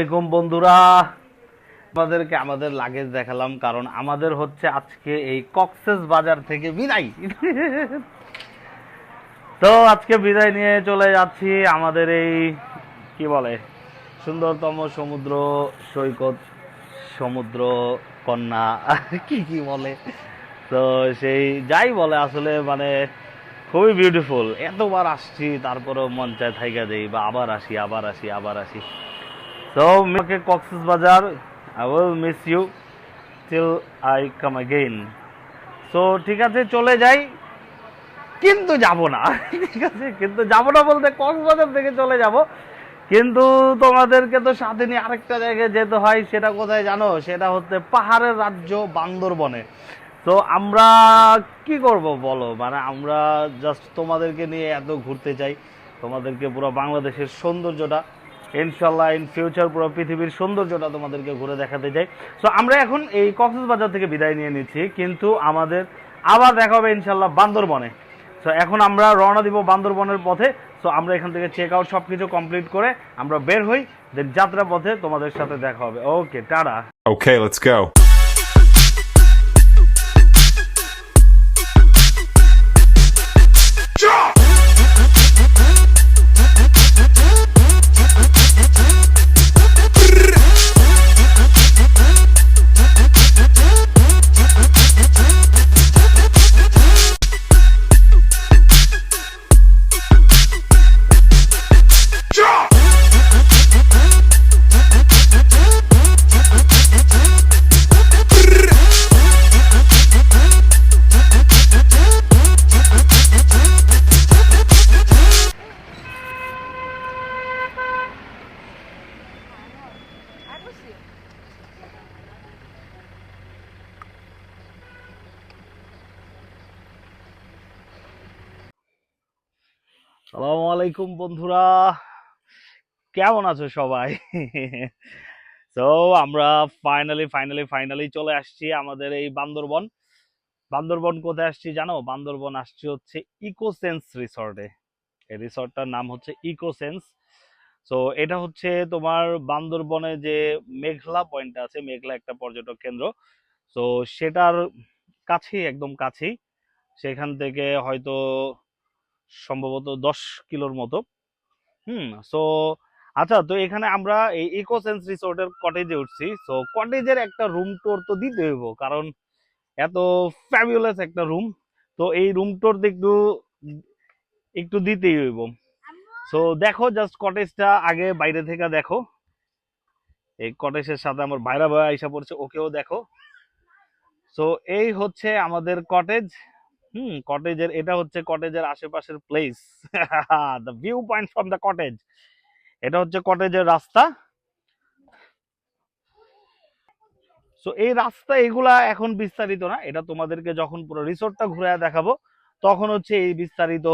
আলাইকুম বন্ধুরা, আপনাদেরকে আমাদের লাগেজ দেখালাম কারণ আমাদের হচ্ছে আজকে এই কক্সেস বাজার থেকে বিদায়। তো আজকে বিদায় নিয়ে চলে যাচ্ছি আমাদের এই কি বলে সুন্দরতম সমুদ্র সৈকত, সমুদ্র কন্যা কি কি বলে, তো সেই যাই বলে আসলে মানে খুবই বিউটিফুল। এতবার আসছি তারপরেও মন চায় থাইকা দেই বা আবার আসি আবার আসি আবার আসি। So, okay, Cox's Bazar, I will miss you till I come again. So, ঠিক আছে চলে যাই, কিন্তু যাব না। ঠিক আছে, কিন্তু যাব না বলতে কক্সবাজার থেকে চলে যাব, কিন্তু তোমাদেরকে তো সাথে নিয়ে আরেকটা জায়গায় যেতে হয়। সেটা কোথায় জানো? সেটা হচ্ছে পাহাড়ের রাজ্য বান্দরবনে। তো আমরা কি করব বলো, মানে আমরা জাস্ট তোমাদেরকে নিয়ে এত ঘুরতে চাই, তোমাদেরকে পুরো বাংলাদেশের সৌন্দর্যটা ইনশাল্লাহ ইন ফিউচার পুরো পৃথিবীর সৌন্দর্যটা তোমাদেরকে ঘুরে দেখাতে চাই। সো আমরা এখন এই কক্সবাজার থেকে বিদায় নিয়ে নিচ্ছি, কিন্তু আমাদের আবার দেখা হবে ইনশাল্লাহ বান্দরবনে। সো এখন আমরা রওনা দিব বান্দরবনের পথে। সো আমরা এখান থেকে চেক আউট সব কিছু কমপ্লিট করে আমরা বের হই, দেন যাত্রা পথে তোমাদের সাথে দেখা হবে। ওকে, টাটা। Okay, let's go. আসসালামু আলাইকুম বন্ধুরা, কেমন আছো সবাই? তো আমরা ফাইনালি চলে আসছি আমাদের এই বান্দরবন। বান্দরবন কোথায় আসছি জানো? বান্দরবন আসছি হচ্ছে ইকোসেন্স রিসর্টে। এই রিসর্টটার নাম হচ্ছে ইকোসেন্স। তো এটা হচ্ছে তোমার বান্দরবনে যে মেঘলা পয়েন্ট আছে, মেঘলা একটা পর্যটক কেন্দ্র, তো সেটার কাছেই, একদম কাছেই। সেখান থেকে হয়তো সম্ভবত 10 কিলোর মতো। সো আচ্ছা, তো এখানে আমরা এই ইকোসেন্স রিসোর্টের কটেজে উঠছি। সো কটেজের একটা রুম টোর তো দিতে হইব, কারণ এত ফ্যাবুলাস একটা রুম, তো এই রুম টোর একটু একটু দিতেই হইব। সো দেখো জাস্ট কটেজটা আগে বাইরে থেকে দেখো। এই কটেজের সাথে আমার ভাইরা ভাই আইসা পড়ছে, ওকেও দেখো। সো এই হচ্ছে আমাদের কটেজ। কটেজের এটা হচ্ছে কটেজের আশেপাশের place. The view point from the cottage. এটা হচ্ছে কটেজের রাস্তা। সো এই রাস্তা এগুলা এখন বিস্তারিত না, এটা তোমাদেরকে যখন পুরো রিসোর্টটা ঘুরে দেখাবো তখন হচ্ছে এই বিস্তারিত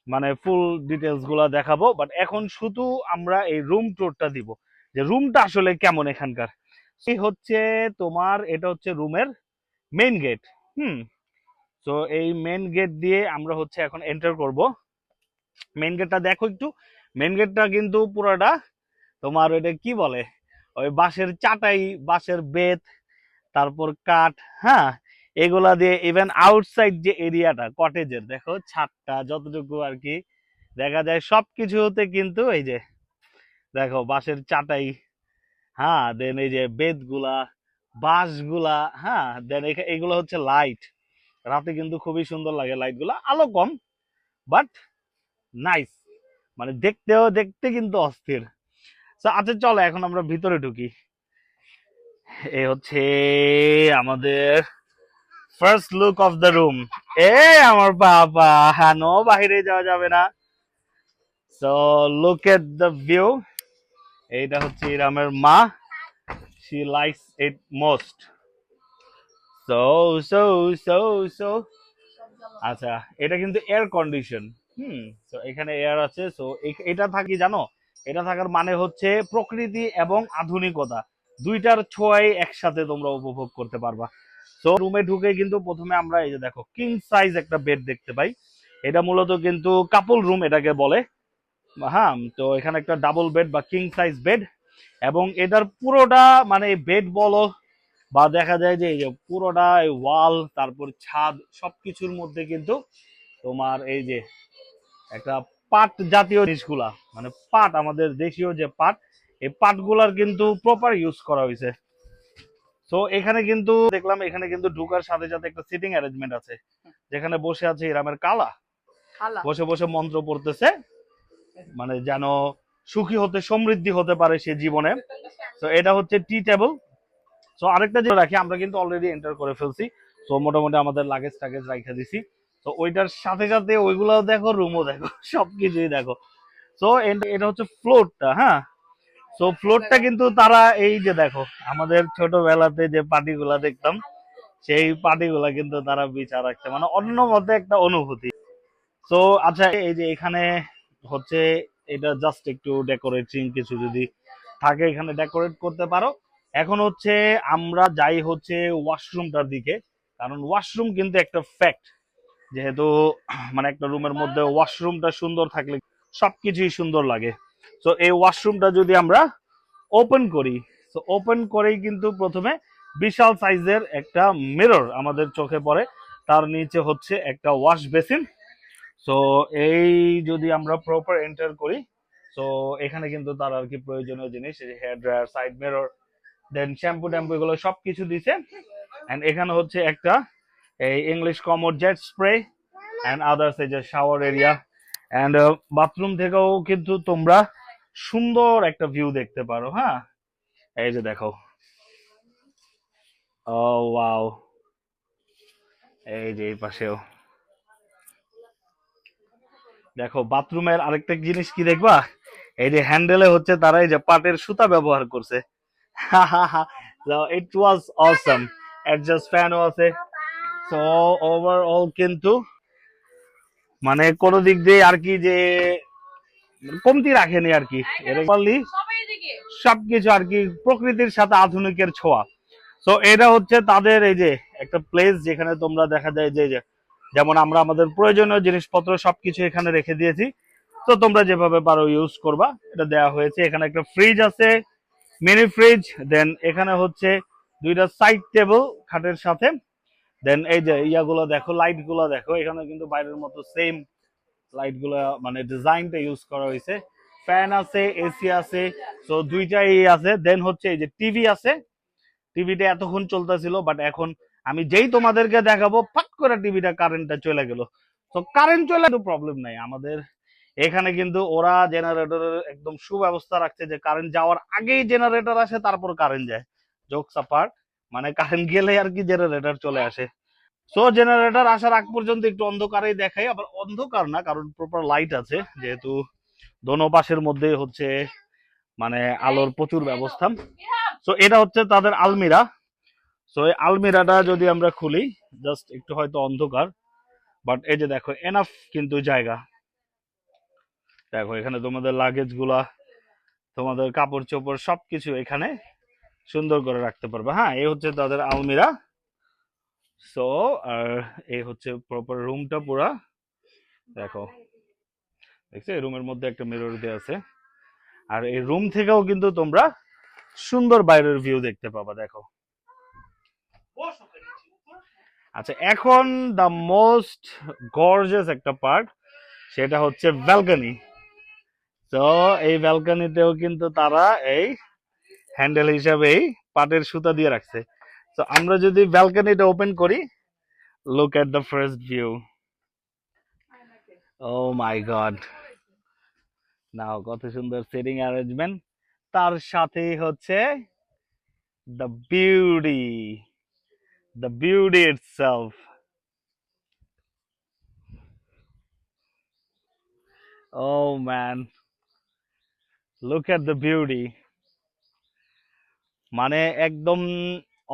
মানে ফুল ডিটেলস গুলা দেখাবো। বাট এখন শুধু আমরা এই রুম ট্যুরটা দিব, যে রুমটা আসলে কেমন এখানকার। এই হচ্ছে তোমার, এটা হচ্ছে রুমের মেইন গেট। তো এই মেইন গেট দিয়ে আমরা হচ্ছে এখন এন্টার করব। মেইন গেটটা দেখো একটু। মেইন গেটটা কিন্তু পুরোটা তোমার ওইটা কি বলে, ওই বাঁশের চাটাই, বাঁশের বেত, তারপর কাঠ, হ্যাঁ, এগুলা দিয়ে ইভেন আউটসাইড যে এরিয়াটা কটেজের দেখো, ছাদটা যতটুকু আর কি দেখা যায় সবকিছু হতে কিন্তু এই যে দেখো বাঁশের চাটাই, হ্যাঁ, দেন এই যে বেতগুলা, বাঁশগুলা, হ্যাঁ, দেন এগুলো হচ্ছে লাইট। রাতে কিন্তু খুবই সুন্দর লাগে লাইটগুলা, আলো কম বাট নাইস, মানে দেখতে কিন্তু অস্থির। আচ্ছা চলো এখন আমরা ভিতরে ঢুকি। এ হচ্ছে আমাদের first look of the room. এ আমার বাবা, হ্যাঁ, নো বাইরে যাওয়া যাবে না। So look at the view. এইটা হচ্ছে ইরামের মা, she likes it most. So so so so আচ্ছা, এটা কিন্তু এয়ার কন্ডিশন। তো এখানে এয়ার আছে। সো এটা থাকি জানো, এটা থাকার মানে হচ্ছে প্রকৃতি এবং আধুনিকতা দুইটার ছোঁয়াই একসাথে তোমরা উপভোগ করতে পারবা। সো রুমে ঢুকে কিন্তু প্রথমে আমরা এই যে দেখো কিং সাইজ একটা বেড দেখতে পাই। এটা মূলত কিন্তু কাপল রুম এটাকে বলে। হ্যাঁ, তো এখানে একটা ডাবল বেড বা কিং সাইজ বেড। এবং এটার পুরোটা মানে বেড বলো বা দেখা যায় যে এই যে পুরোটা ওয়াল তারপর ছাদ সবকিছুর মধ্যে কিন্তু তোমার এই যে একটা পাট জাতীয় জিনিসগুলা মানে পাট আমাদের দেশীয় যে পাট এই পাটগুলার কিন্তু প্রপার ইউজ করা হয়েছে। তো এখানে কিন্তু দেখলাম এখানে কিন্তু ঢুকার সাথে সাথে একটা সিটিং অ্যারেঞ্জমেন্ট আছে যেখানে বসে আছে ইরামের কালা বসে বসে মন্ত্র পড়তেছে মানে যেন সুখী হতে সমৃদ্ধি হতে পারে সে জীবনে। তো এটা হচ্ছে টি টেবিল। তো আরেকটা যে রাখি আমরা কিন্তু অলরেডি এন্টার করে ফেলছি। তো মোটামুটি আমাদের লাগেজ টাগেজ রাখা দিছি। তো ওইটার সাথে সাথে ওইগুলাও দেখো রুমও দেখো সবকিছুই দেখো। তো এটা হচ্ছে ফ্লোরটা, হ্যাঁ। তো ফ্লোরটা কিন্তু তারা এই যে দেখো আমাদের ছোটবেলাতে যে পার্টিগুলা দেখতাম সেই পার্টিগুলা কিন্তু তারা বিচার রাখছে মানে অন্য মতে একটা অনুভূতি। তো আচ্ছা এই যে এখানে হচ্ছে এটা জাস্ট একটু ডেকোরেটিং কিছু যদি থাকে এখানে ডেকোরেট করতে পারো। এখন হচ্ছে আমরা যাই হচ্ছে ওয়াশরুমটার দিকে, কারণ ওয়াশরুম কিন্তু একটা ফ্যাক্ট, যেহেতু মানে একটা রুমের মধ্যে ওয়াশরুমটা সুন্দর থাকলে সবকিছুই সুন্দর লাগে। তো এই ওয়াশরুমটা যদি আমরা ওপেন করি, তো ওপেন করেই কিন্তু প্রথমে বিশাল সাইজের একটা মিরর আমাদের চোখে পড়ে, তার নিচে হচ্ছে একটা ওয়াশ বেসিন। সো এই যদি আমরা প্রপার এন্টার করি, তো এখানে কিন্তু তার আর কি প্রয়োজনীয় জিনিস hair dryer side mirror then shampoo ট্যাম্পু এগুলো সবকিছু দিছে। এন্ড এখানে হচ্ছে একটা এই English commode jet spray and others এই যে শাওয়ার এরিয়া এন্ড বাথরুম থেকেও কিন্তু তোমরা সুন্দর একটা ভিউ দেখতে পারো। হ্যাঁ এই যে দেখো, ও ওয়াও, এই যে এই পাশেও দেখো। বাথরুমের আরেকটা জিনিস কি দেখবা, এই যে হ্যান্ডেলে হচ্ছে তারা এই যে পাটের সুতা ব্যবহার করছে। So it was awesome. Adjust fan ও আছে। So overall কিন্তু মানে কোন দিক দিয়ে আর কি যে কমতি রাখেনি আর কি, সবকিছু আর কি প্রকৃতির সাথে আধুনিকের ছোঁয়া। তো এটা হচ্ছে তাদের এই যে একটা প্লেস যেখানে তোমরা দেখা যায় যে যেমন আমরা আমাদের প্রয়োজনীয় জিনিসপত্র সবকিছু এখানে রেখে দিয়েছি। তো তোমরা যেভাবে পারো ইউজ করবা, এটা দেওয়া হয়েছে। এখানে একটা ফ্রিজ আছে, মিনি ফ্রিজ। দেন এখানে হচ্ছে দুইটা সাইড টেবিল খাটের সাথে। দেন এই যে ইয়াগুলো দেখো, লাইট গুলো দেখো, এখানে কিন্তু বাইরের মতো সেম লাইট গুলো মানে ডিজাইনটা ইউজ করা হয়েছে। ফ্যান আছে, এসি আছে, তো দুইটাই আছে। দেন হচ্ছে এই যে টিভি আছে, টিভিটা এতক্ষণ চলতেছিল বাট এখন আমি যেই তোমাদেরকে দেখাবো ফাট করে টিভিটা কারেন্টটা চলে গেল। তো কারেন্ট চলে তো প্রবলেম নাই আমাদের এখানে, কিন্তু ওরা জেনারেটরের একদম সুব্যবস্থা রাখছে যে কারেন্ট যাওয়ার আগেই জেনারেটর আসে তারপর কারেন্ট যায়। জোকস অ্যাপার্ট, মানে কারেন্ট গেলে আর কি জেনারেটর চলে আসে। সো জেনারেটর আসার আগ পর্যন্ত একটু অন্ধকারেই দেখাই, আবার অন্ধকার না কারণ প্রপার লাইট আছে, যেহেতু দোনো পাশের মধ্যে হচ্ছে মানে আলোর প্রচুর ব্যবস্থা। সো এটা হচ্ছে তাদের আলমিরা। সো এই আলমিরাটা যদি আমরা খুলি, জাস্ট একটু হয়তো অন্ধকার, বাট এই যে দেখো এনাফ কিন্তু জায়গা। দেখো এখানে তোমাদের লাগেজ গুলা, তোমাদের কাপড় চোপড় সবকিছু এখানে সুন্দর করে রাখতে পারবে। হ্যাঁ এই হচ্ছে তাদের আলমিরা। সো আর এই হচ্ছে প্রপার রুমটা পুরা। দেখো দেখছো এই রুমের মধ্যে একটা মিরর দেওয়া আছে, আর এই রুম থেকেও কিন্তু তোমরা সুন্দর বাইরের ভিউ দেখতে পাবা। দেখো আচ্ছা, এখন দ্য মোস্ট গর্জিয়াস একটা পার্ট, সেটা হচ্ছে ব্যালকনি। তো এই ব্যালকনিতেও কিন্তু তারা এই হ্যান্ডেল হিসাবে এই পাটের সুতা দিয়ে রাখছে। তো আমরা যদি ব্যালকনিটা ওপেন করি, look at the first view. Oh my god, now কত সুন্দর সেটিং অ্যারেঞ্জমেন্ট, তার সাথেই হচ্ছে the beauty, the beauty itself. Oh man, look at the beauty, মানে একদম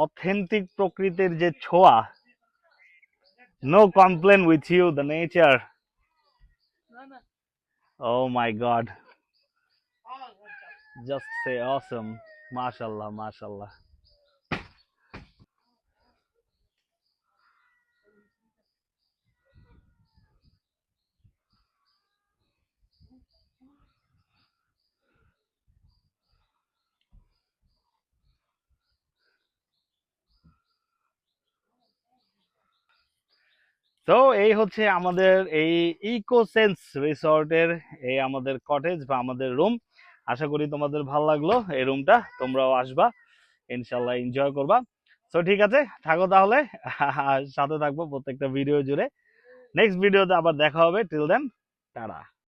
অথেন্টিক প্রকৃতির যে ছোঁয়া। No complain with you the nature. Oh my god, just say awesome, মাশাআল্লাহ মাশাআল্লাহ। তো এই হচ্ছে আমাদের এই ইকোসেন্স রিসর্টের এই আমাদের কটেজ বা আমাদের রুম। আশা করি তোমাদের ভালো লাগলো এই রুমটা, তোমরাও আসবা ইনশাল্লাহ, এনজয় করবা। তো ঠিক আছে, থাকো তাহলে, সাথে থাকবো প্রত্যেকটা ভিডিও জুড়ে। নেক্সট ভিডিওতে আবার দেখা হবে, টিল দেন টাটা।